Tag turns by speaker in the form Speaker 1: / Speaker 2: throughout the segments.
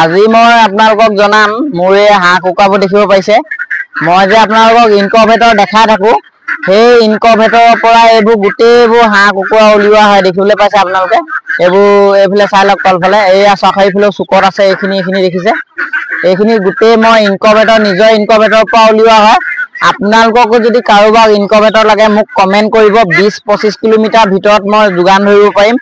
Speaker 1: আজি মই আপোনালোকক জনাম মোৰ এই হাঁহ কুকুৰাবোৰ দেখিব পাইছে মই যে আপোনালোকক ইনকুবেটৰ দেখাই থাকো সেই ইনকুবেটৰৰ পৰা এইবোৰ গোটেইবোৰ হাঁহ কুকুৰা উলিওৱা হয় দেখিবলৈ পাইছে আপোনালোকে এইফালে চাই লওক তলফালে এয়া চাৰিফালে চুকত আছে এইখিনি দেখিছে এইখিনি গোটেই মই ইনকুবেটৰ নিজৰ ইনকুবেটৰৰ পৰা উলিওৱা হয় আপোনালোককো যদি কাৰোবাক ইনকুবেটৰ লাগে মোক কমেন্ট কৰিব 20-25 কিলোমিটাৰ ভিতৰত মই যোগান ধৰিব পাৰিম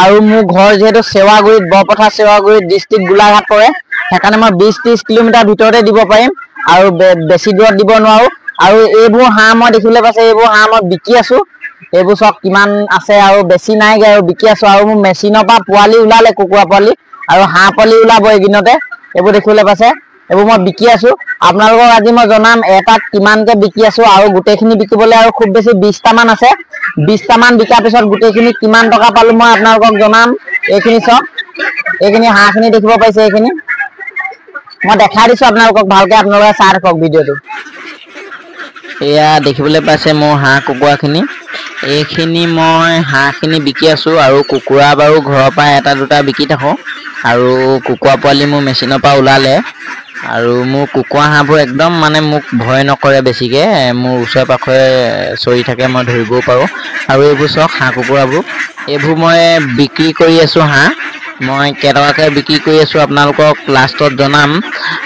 Speaker 1: আৰু মোৰ ঘৰ যেহেতু সেৱাগুৰিত বৰপথাৰ সেৱাগুৰিত ডিস্ট্ৰিক্ট গোলাঘাট পৰে সেইকাৰণে মই 20-30 কিলোমিটাৰ ভিতৰতে দিব পাৰিম আৰু বেছি দূৰত দিব নোৱাৰো আৰু এইবোৰ হাঁহ মই দেখিবলৈ পাইছে এইবোৰ হাঁহ মই বিকি আছো এইবোৰ সব কিমান আছে আৰু বেছি নাইগে আৰু বিকি আছো আৰু মোৰ মেচিনৰ পৰা পোৱালি ওলালে কুকুৰা পোৱালি আৰু হাঁহ পোৱালি ওলাব এইদিনতে এইবোৰ দেখিবলৈ পাইছে এইবোৰ মই বিকি আছো আপোনালোকক আজি মই জনাম এটাত কিমানকে বিকি আছো আৰু গোটেইখিনি বিকিবলৈ আৰু খুব বেছি 20টা মান আছে 20টা মান বিকাৰ পিছত গোটেইখিনি কিমান টকা পালো মই আপোনালোকক জনাম এইখিনি সব এইখিনি হাঁহখিনি দেখিব পাইছে এইখিনি মই দেখাই দিছো আপোনালোকক ভালকে আপোনালোকে চাই থাকক ভিডিঅটো এয়া দেখিবলৈ পাইছে মোৰ হাঁহ কুকুৰাখিনি এইখিনি মই হাঁহখিনি বিকি আছো আৰু কুকুৰা বাৰু ঘৰৰ পৰা এটা দুটা বিকি থাকো আৰু কুকুৰা পোৱালি মোৰ মেচিনৰ পৰা ওলালে আৰু মোৰ কুকুৰা হাঁহবোৰ একদম মানে মোক ভয় নকৰে বেছিকে মোৰ ওচৰে পাখৰে চৰি থাকে মই ধৰিবও পাৰো আৰু এইবোৰ চক হাঁহ কুকুৰাবোৰ এইবোৰ মই বিক্ৰী কৰি আছো হাঁহ মই কেটকাকে বিক্ৰী কৰি আছো আপোনালোকক লাষ্টত জনাম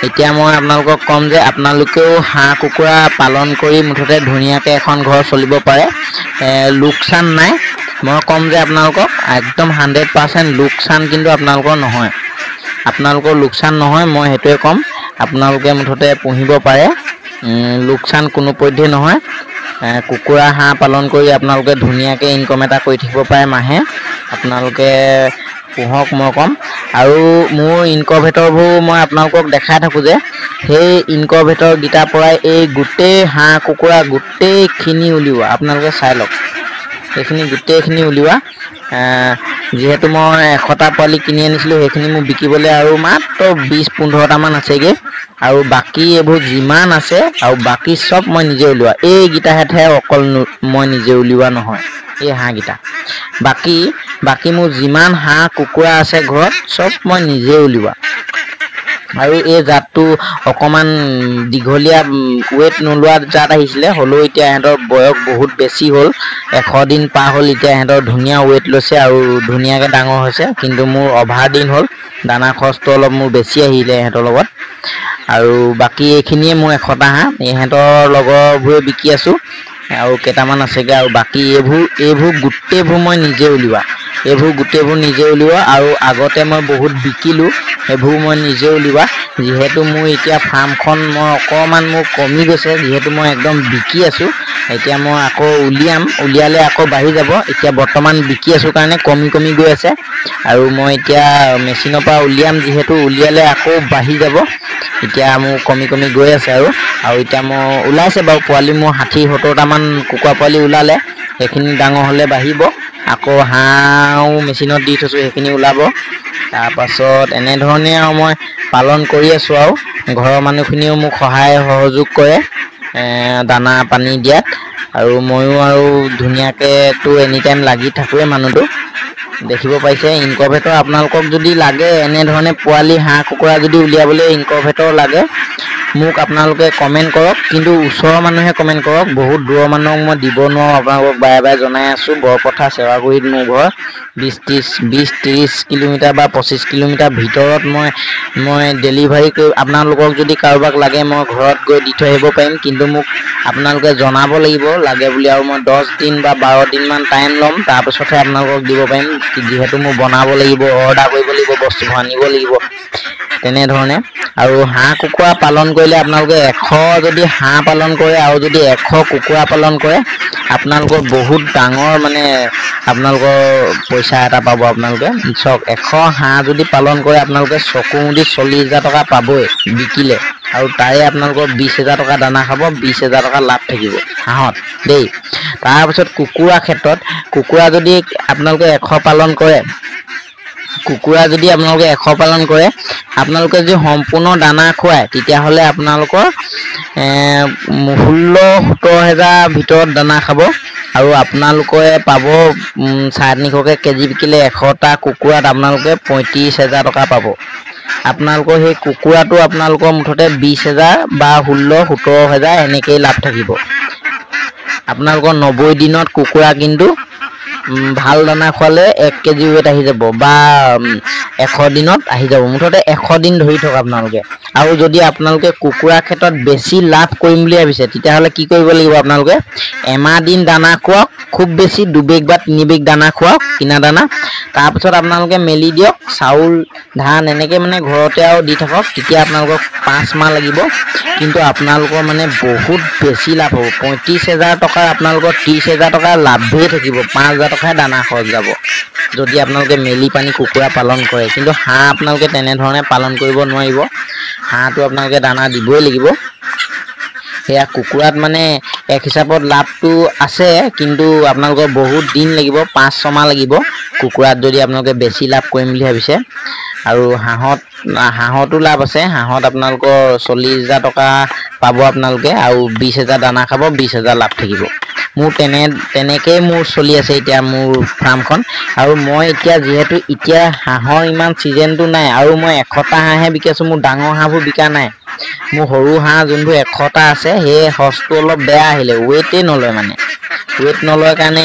Speaker 1: এতিয়া মই আপোনালোকক কম যে আপোনালোকেও হাঁহ কুকুৰা পালন কৰি মুঠতে ধুনীয়াকে এখন ঘৰ চলিব পাৰে লোকচান নাই মই কম যে আপোনালোকক একদম 100% লোকচান কিন্তু আপোনালোকৰ নহয় আপোনালোকৰ লোকচান নহয় মই হেতুৱে কম আপোনালোকে মুঠতে পুহিব পাৰে লোকচান কোনো পধ্যে নহয় কুকুৰা হাঁহ পালন কৰি আপোনালোকে ধুনীয়াকে ইনকাম এটা কৰি থাকিব পাৰে মাহে আপোনালোকে পুহক মই কম আৰু মোৰ ইনকুবেটৰবোৰ মই আপোনালোকক দেখাই থাকো যে সেই ইনকুবেটৰ গিটাৰ পৰাই এই গোটেই হাঁহ কুকুৰা গোটেইখিনি উলিওৱা আপোনালোকে চাই লওক এইখিনি গোটেইখিনি উলিওৱা যেহেতু মই 100টা পোৱালি কিনি আনিছিলো সেইখিনি মোক বিকিবলৈ আৰু মাত্ৰ 20-15টা মান আছেগে আৰু বাকি এইবোৰ যিমান আছে আৰু বাকি সব মই নিজে উলিওৱা এই গিটাহে অকল মই নিজে উলিওৱা নহয় এই হাঁহ গিটা বাকি মোৰ যিমান হাঁহ কুকুৰা আছে ঘৰত সব মই নিজে উলিওৱা আৰু এই জাতটো অকমান দীঘলীয়া ওয়েট নোলোৱা জাত আহিছিলে হলো এতিয়া এহেতৰ বয়স বহুত বেছি হ'ল 100 দিন পাৰ হ'ল এতিয়া এহেতৰ ধুনীয়া ওয়েট লৈছে আৰু ধুনীয়াকে ডাঙৰ হৈছে কিন্তু মোৰ অভাৰ দিন হ'ল দানা খৰচটো অলপ মোৰ বেছি আহিলে এহেতৰ লগত আৰু বাকি এইখিনিয়ে মোৰ 100টা হাঁহ এহেতৰ লগৰবোৰে বিকি আছো আৰু কেটামান আছেগে আৰু বাকি এইবোৰ গোটেইবোৰ মই নিজে উলিওৱা আৰু আগতে মই বহুত বিকিলো এইবোৰ মই নিজে উলিওৱা যেহেতু মোৰ এতিয়া ফাৰ্মখন মই অকমান মোৰ কমি গৈছে যেহেতু মই একদম বিকি আছো এতিয়া মই আকৌ উলিয়ালে আকৌ বাঢ়ি যাব এতিয়া বৰ্তমান বিকি আছো কাৰণে কমি গৈ আছে আৰু মই এতিয়া মেচিনৰ পৰা উলিয়াম যেহেতু উলিয়ালে আকৌ বাঢ়ি যাব এতিয়া মোৰ কমি গৈ আছে আৰু এতিয়া মই ওলাইছে বাৰু পোৱালি মোৰ 60-70টা মান কুকুৰা পোৱালি ওলালে সেইখিনি ডাঙৰ হলে বাঢ়িব আকৌ হাঁহও মেচিনত দি থৈছো সেইখিনি ওলাব তাৰ পাছত এনে ধৰণে আৰু মই পালন কৰি আছো আৰু ঘৰৰ মানুহখিনিও মোক সহায় সহযোগ কৰে দানা পানী দিয়াত আৰু ময়ো আৰু ধুনীয়াকে তো এনি টাইম লাগি থাকোৱে মানুহটো দেখিব পাইছে ইনকুবেটৰ আপোনালোকক যদি লাগে এনে ধৰণে পোৱালি হাঁহ কুকুৰা যদি উলিয়াবলৈ ইনকুবেটৰ লাগে মোক আপোনালোকে কমেন্ট কৰক কিন্তু ওচৰৰ মানুহে কমেন্ট কৰক বহুত দূৰৰ মানুহক মই দিব নোৱাৰো আপোনালোকক বাৰে জনাই আছো বৰপথাৰ সেৱাগুৰিত মোৰ ঘৰ 20-30 কিলোমিটাৰ বা 25 কিলোমিটাৰ ভিতৰত মই ডেলিভাৰী কৰি আপোনালোকক যদি কাৰোবাক লাগে মই ঘৰত গৈ দি থৈ আহিব পাৰিম কিন্তু মোক আপোনালোকে জনাব লাগিব লাগে বুলি আৰু মই 10 দিন বা 12 দিন মান টাইম ল'ম তাৰ পিছতহে আপোনালোকক দিব পাৰিম যেহেতু মই বনাব লাগিব অৰ্ডাৰ কৰিব লাগিব বস্তু আনিব লাগিব তেনে ধৰণে আৰু হাঁহ কুকুৰা পালন কৰিলে আপোনালোকে 100 যদি হাঁহ পালন কৰে আৰু যদি 100 কুকুৰা পালন কৰে আপোনালোকৰ বহুত ডাঙৰ মানে আপোনালোকৰ পইচা এটা পাব আপোনালোকে চক 100 হাঁহ যদি পালন কৰে আপোনালোকে চকু মুদি 40,000 টকা পাবই বিকিলে আৰু তাৰে আপোনালোকৰ 20,000 টকা দানা খাব 20,000 টকা লাভ থাকিব হাঁহত দেই তাৰ পিছত কুকুৰা ক্ষেত্ৰত কুকুৰা যদি আপোনালোকে 100 পালন কৰে আপোনালোকে যদি সম্পূৰ্ণ দানা খুৱায় তেতিয়া হলে আপোনালোকৰ 16-17 হাজাৰ ভিতৰত দানা খাব আৰু আপোনালোকে পাব 350কে কেজি বিকিলে 100টা কুকুৰাত আপোনালোকে 35,000 টকা পাব। আপোনালোকৰ সেই কুকুৰাটো আপোনালোকৰ মুঠতে 20,000 বা 16-17,000 এনেকেই লাভ থাকিব। আপোনালোকৰ 90 দিনত কুকুৰা কিন্তু ভাল দানা খোৱালে 1 কেজি ৱেট আহি যাব বা 100 দিনত আহি যাব। মুঠতে 100 দিন ধৰি থক আপোনালোকে। আৰু যদি আপোনালোকে কুকুৰা ক্ষেত্ৰত বেছি লাভ কৰিম বুলি ভাবিছে তেতিয়াহ'লে কি কৰিব লাগিব, আপোনালোকে এমাহ দিন দানা খুৱাওক, খুব বেছি 2 বেগ বা 3 বেগ দানা খুৱাওক, কিনা দানা। তাৰপিছত আপোনালোকে মেলি দিয়ক, চাউল ধান এনেকৈ মানে ঘৰতে আৰু দি থাকক। তেতিয়া আপোনালোকক 5 মাহ লাগিব, কিন্তু আপোনালোকৰ মানে বহুত বেছি লাভ হ'ব। 35,000 টকাৰ আপোনালোকৰ 30,000 টকা লাভেই থাকিব। 5,000 টকাহে দানা খৰচ যাব যদি আপোনালোকে মেলি পানী কুকুৰা পালন কৰে। কিন্তু হাঁহ আপোনালোকে তেনেধৰণে পালন কৰিব নোৱাৰিব। হাঁহটো আপোনালোকে দানা দিবই লাগিব। সেয়া কুকুৰাত মানে এক হিচাপত লাভটো আছে, কিন্তু আপোনালোকৰ বহুত দিন লাগিব, 5-6 মাহ লাগিব কুকুৰাত যদি আপোনালোকে বেছি লাভ কৰিম বুলি ভাবিছে। আৰু হাঁহতো লাভ আছে। হাঁহত আপোনালোকৰ 40,000 টকা পাব আপোনালোকে, আৰু 20,000 দানা খাব, 20,000 লাভ থাকিব। মোৰ তেনেকেই মোৰ চলি আছে এতিয়া মোৰ ফাৰ্মখন। আৰু মই যিহেতু এতিয়া হাঁহৰ ইমান ছিজনটো নাই, আৰু মই 100টা হাঁহে বিকি আছোঁ, মোৰ ডাঙৰ হাঁহবোৰ বিকা নাই। মোৰ সৰু হাঁহ যোনবোৰ 100টা আছে, সেই সঁচটো অলপ বেয়া আহিলে, ৱেটেই নলয় মানে। ৱেট নলয় কাৰণে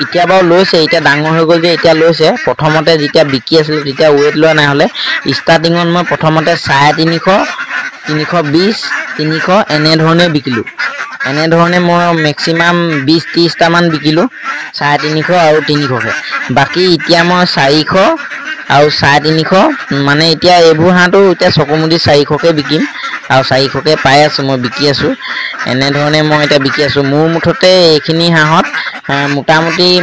Speaker 1: এতিয়া বাৰু লৈছে, এতিয়া ডাঙৰ হৈ গ'ল যে এতিয়া লৈছে। প্ৰথমতে যেতিয়া বিকি আছিলোঁ তেতিয়া ৱেট লোৱা নাই হ'লে। ষ্টাৰ্টিঙত মই প্ৰথমতে 350, 320, 300 এনেধৰণে বিকিলোঁ। এনেধৰণে মই মেক্সিমাম 20-30টামান বিকিলোঁ, 350 আৰু 300কে। বাকী এতিয়া মই 400 আৰু 350, মানে এতিয়া এইবোৰ হাঁহটো এতিয়া চকুমুদি 400কে বিকিম, আৰু 400কে পাই আছোঁ, মই বিকি আছোঁ। এনেধৰণে মই এতিয়া বিকি আছোঁ। মোৰ মুঠতে এইখিনি হাঁহত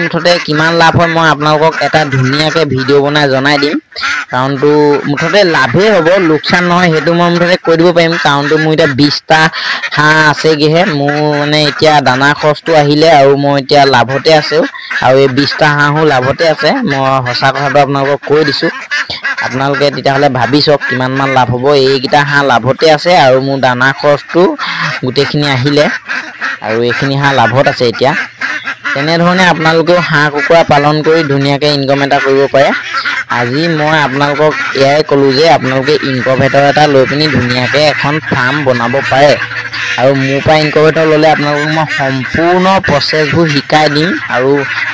Speaker 1: মুঠতে কিমান লাভ হয় মই আপোনালোকক এটা ধুনীয়াকৈ ভিডিঅ' বনাই জনাই দিম। কাৰণটো মুঠতে লাভেই হ'ব, লোকচান নহয়, সেইটো মই মুঠতে কৈ দিব পাৰিম। কাৰণটো মোৰ এতিয়া 20টা হাঁহ আছেগৈহে। মোৰ মানে এতিয়া দানা খৰচটো আহিলে, আৰু মই এতিয়া লাভতে আছোঁ, আৰু এই 20টা হাঁহো লাভতে আছে। মই সঁচা কথাটো আপোনালোকক কৈ দিছোঁ। আপোনালোকে তেতিয়াহ'লে ভাবি চাওক কিমানমান লাভ হ'ব। এইকেইটা হাঁহ লাভতে আছে, আৰু মোৰ দানা খৰচটো গোটেইখিনি আহিলে, আৰু এইখিনি হাঁহ লাভত আছে এতিয়া। তেনেধৰণে আপোনালোকেও হাঁহ কুকুৰা পালন কৰি ধুনীয়াকৈ ইনকম এটা কৰিব পাৰে। আজি মই আপোনালোকক এয়াই ক'লোঁ যে আপোনালোকে ইনকুবেটৰ এটা লৈ পিনি ধুনীয়াকৈ এখন ফাৰ্ম বনাব পাৰে। আৰু মোৰ পৰা ইনকুবেটৰ ল'লে আপোনালোকক মই সম্পূৰ্ণ প্ৰচেছবোৰ শিকাই দিম। আৰু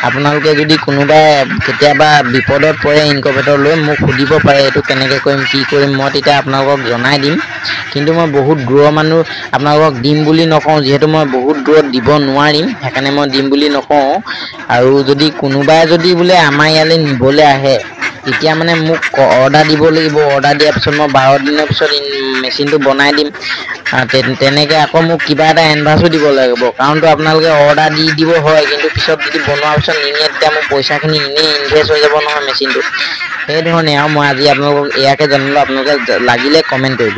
Speaker 1: আপোনালোকে যদি কোনোবাই কেতিয়াবা বিপদত পৰে ইনকুবেটৰ লৈ, মোক সুধিব পাৰে এইটো কেনেকৈ কৰিম, কি কৰিম, মই তেতিয়া আপোনালোকক জনাই দিম। কিন্তু মই বহুত দূৰৰ মানুহ আপোনালোকক দিম বুলি নকওঁ, যিহেতু মই বহুত দূৰত দিব নোৱাৰিম, সেইকাৰণে মই দিম বুলি নকওঁ। আৰু যদি কোনোবাই বোলে আমাৰ ইয়ালৈ নিবলৈ আহে, তেতিয়া মানে মোক অৰ্ডাৰ দিব লাগিব। অৰ্ডাৰ দিয়াৰ পিছত মই 12 দিনৰ পিছত মেচিনটো বনাই দিম। তেনেকৈ আকৌ মোক কিবা এটা এডভান্সো দিব লাগিব। কাৰণটো আপোনালোকে অৰ্ডাৰ দি দিব হয়, কিন্তু পিছত যদি বনোৱাৰ পিছত নিনিয়ে, তেতিয়া মোৰ পইচাখিনি এনেই ইনভেষ্ট হৈ যাব নহয় মেচিনটো। সেইধৰণে আৰু মই আজি আপোনালোকক এয়াকে জনালোঁ। আপোনালোকে লাগিলে কমেণ্ট কৰিব।